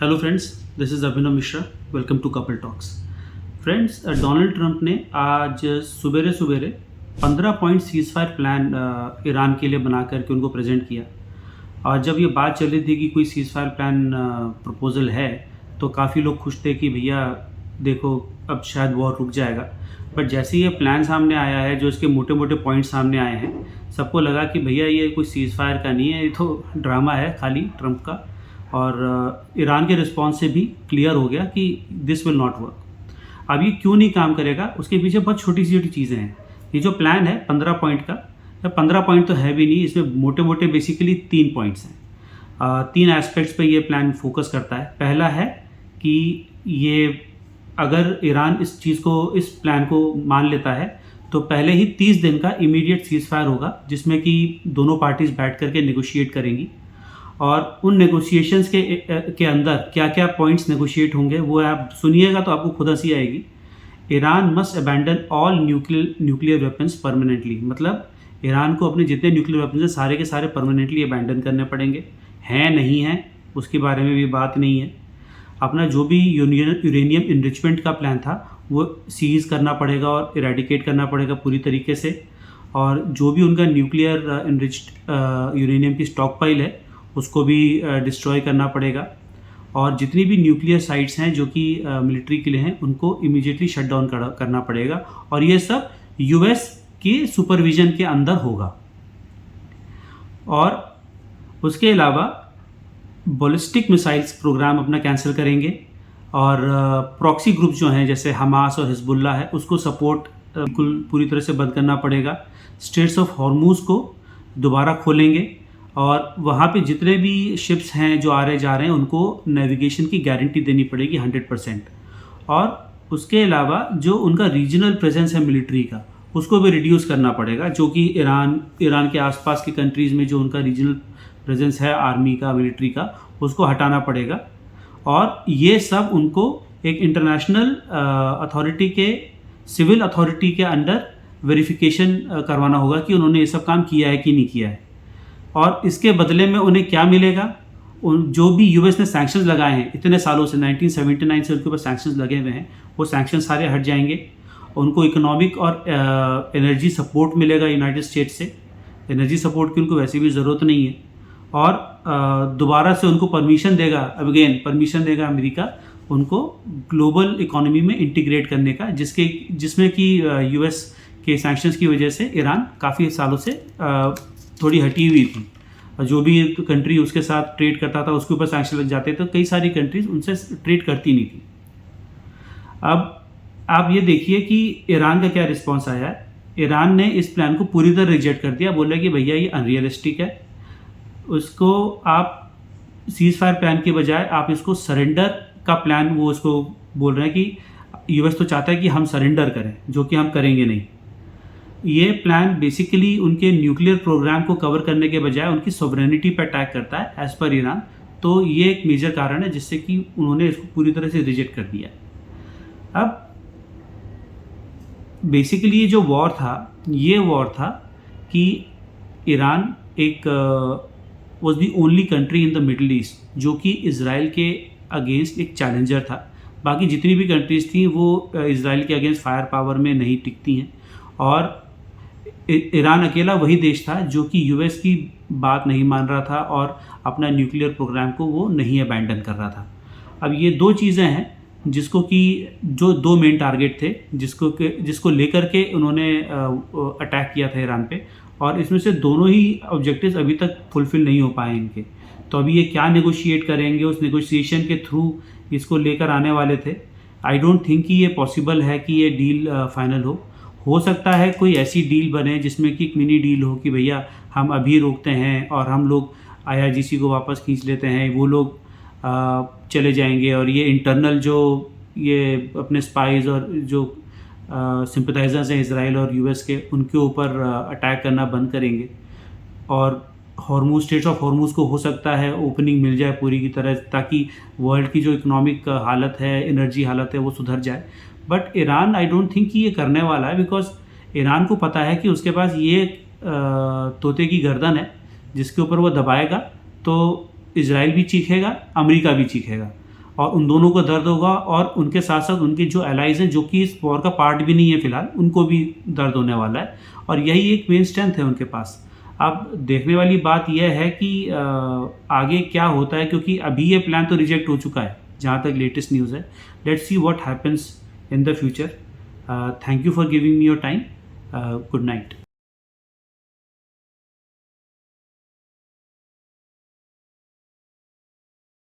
Hello friends, this is Abhinav Mishra. Welcome to Couple Talks. Friends, Donald Trump ने आज सुबेरे सुबेरे 15 point ceasefire plan Iran के लिए बना करके उनको प्रेजेंट किया। और जब ये बात चल रही थी कि कोई सीज़ फायर प्लान प्रपोज़ल है, तो काफ़ी लोग खुश थे कि भैया देखो अब शायद वॉर रुक जाएगा। बट जैसे ये प्लान सामने आया है, जो इसके मोटे मोटे पॉइंट सामने आए हैं, सबको लगा कि भैया ये कोई सीज़ फायर का नहीं है, ये तो ड्रामा है खाली ट्रंप का। और ईरान के रिस्पॉन्स से भी क्लियर हो गया कि दिस विल नॉट वर्क। अब ये क्यों नहीं काम करेगा, उसके पीछे बहुत छोटी छोटी चीज़ें हैं। ये जो प्लान है 15 पॉइंट का, 15 पॉइंट तो है भी नहीं, इसमें मोटे मोटे बेसिकली 3 पॉइंट्स हैं। 3 एस्पेक्ट्स पे ये प्लान फोकस करता है। पहला है कि ये अगर ईरान इस प्लान को मान लेता है तो पहले ही 30 दिन का इमीडिएट सीज़ फायर होगा, जिसमें कि दोनों पार्टीज़ बैठ करके नेगोशिएट करेंगी। और उन नेगोशिएशंस के अंदर क्या क्या पॉइंट्स नेगोशिएट होंगे वो आप सुनिएगा तो आपको खुद हंसी आएगी। Iran must abandon all nuclear weapons permanently, मतलब ईरान को अपने जितने न्यूक्लियर वेपन्स हैं सारे के सारे परमानेंटली अबैंडन करने पड़ेंगे। हैं नहीं हैं उसके बारे में भी बात नहीं है। अपना जो भी यूरेनियम इनरिचमेंट का प्लान था वो सीज करना पड़ेगा और इरेडिकेट करना पड़ेगा पूरी तरीके से। और जो भी उनका न्यूक्लियर इनरिच्ड यूरेनियम की स्टॉक पाइल है उसको भी डिस्ट्रॉय करना पड़ेगा। और जितनी भी न्यूक्लियर साइट्स हैं जो कि मिलिट्री के लिए हैं उनको इमीडिएटली शट डाउन करना पड़ेगा। और ये सब यूएस के सुपरविजन के अंदर होगा। और उसके अलावा बॉलिस्टिक मिसाइल्स प्रोग्राम अपना कैंसिल करेंगे। और प्रॉक्सी ग्रुप जो हैं जैसे हमास और हिजबुल्ला है उसको सपोर्ट बिल्कुल पूरी तरह से बंद करना पड़ेगा। स्ट्रेट्स ऑफ हॉर्मूज को दोबारा खोलेंगे और वहाँ पे जितने भी शिप्स हैं जो आ रहे जा रहे हैं उनको नेविगेशन की गारंटी देनी पड़ेगी 100%। और उसके अलावा जो उनका रीजनल प्रेजेंस है मिलिट्री का उसको भी रिड्यूस करना पड़ेगा, जो कि ईरान के आसपास की कंट्रीज़ में जो उनका रीजनल प्रेजेंस है आर्मी का, मिलिट्री का, उसको हटाना पड़ेगा। और ये सब उनको एक इंटरनेशनल अथॉरिटी के, सिविल अथॉरिटी के अंडर वेरिफिकेशन करवाना होगा कि उन्होंने ये सब काम किया है कि नहीं किया है। और इसके बदले में उन्हें क्या मिलेगा, जो भी यूएस ने सैंक्शंस लगाए हैं इतने सालों से, 1979 से उनके ऊपर सैंक्शंस लगे हुए हैं, वो सैंक्शंस सारे हट जाएंगे। उनको इकोनॉमिक और एनर्जी सपोर्ट मिलेगा यूनाइटेड स्टेट्स से। एनर्जी सपोर्ट की उनको वैसे भी ज़रूरत नहीं है। और दोबारा से उनको परमिशन देगा अमेरिका उनको ग्लोबल इकोनॉमी में इंटीग्रेट करने का, जिसमें कि यूएस के सैंक्शंस की वजह से ईरान काफ़ी सालों से थोड़ी हटी हुई थी। जो भी कंट्री उसके साथ ट्रेड करता था उसके ऊपर सैंक्शन लग जाते थे, तो कई सारी कंट्रीज उनसे ट्रेड करती नहीं थी। अब आप ये देखिए कि ईरान का क्या रिस्पॉन्स आया है। ईरान ने इस प्लान को पूरी तरह रिजेक्ट कर दिया, बोला कि भैया ये अनरियलिस्टिक है। उसको आप सीज फायर प्लान के बजाय आप इसको सरेंडर का प्लान, वो उसको बोल रहे हैं कि यूएस तो चाहता है कि हम सरेंडर करें, जो कि हम करेंगे नहीं। ये प्लान बेसिकली उनके न्यूक्लियर प्रोग्राम को कवर करने के बजाय उनकी सॉवरेनिटी पर अटैक करता है एज पर ईरान। तो ये एक मेजर कारण है जिससे कि उन्होंने इसको पूरी तरह से रिजेक्ट कर दिया। अब बेसिकली ये जो वॉर था कि ईरान एक was the only country in the middle east जो कि इज़राइल के अगेंस्ट एक चैलेंजर था। बाकी जितनी भी कंट्रीज़ थी वो इज़राइल के अगेंस्ट फायर पावर में नहीं टिकती हैं। और ईरान अकेला वही देश था जो कि यूएस की बात नहीं मान रहा था और अपना न्यूक्लियर प्रोग्राम को वो नहीं अबैंडन कर रहा था। अब ये दो चीज़ें हैं जिसको कि जो 2 मेन टारगेट थे जिसको लेकर के उन्होंने अटैक किया था ईरान पे। और इसमें से दोनों ही ऑब्जेक्टिव्स अभी तक फुलफिल नहीं हो पाए इनके। तो अभी ये क्या नेगोशिएट करेंगे, उस नेगोशिएशन के थ्रू इसको लेकर आने वाले थे। आई डोंट थिंक कि ये पॉसिबल है कि ये डील फाइनल हो सकता है कोई ऐसी डील बने जिसमें कि एक मिनी डील हो कि भैया हम अभी रोकते हैं और हम लोग IRGC को वापस खींच लेते हैं, वो लोग चले जाएंगे और ये इंटरनल जो ये अपने स्पाइज और जो सिंपथाइजर्स हैं इज़राइल और यूएस के, उनके ऊपर अटैक करना बंद करेंगे। और स्ट्रेट्स ऑफ हॉर्मूज को हो सकता है ओपनिंग मिल जाए पूरी की तरह, ताकि वर्ल्ड की जो इकोनॉमिक हालत है, एनर्जी हालत है, वो सुधर जाए। But Iran I don't think कि ये करने वाला है, बिकॉज ईरान को पता है कि उसके पास ये तोते की गर्दन है जिसके ऊपर वो दबाएगा तो इजराइल भी चीखेगा, अमेरिका भी चीखेगा। और उन दोनों को दर्द होगा, और उनके साथ साथ उनके जो एलाइज हैं जो कि इस वॉर का पार्ट भी नहीं है फिलहाल, उनको भी दर्द होने वाला है। और यही एक मेन स्ट्रेंथ है उनके पास। अब देखने वाली बात यह है कि आगे क्या होता है, क्योंकि अभी ये प्लान तो रिजेक्ट हो चुका है जहाँ तक लेटेस्ट न्यूज़ है। Let's see what happens in the future. Thank you for giving me your time. Good night.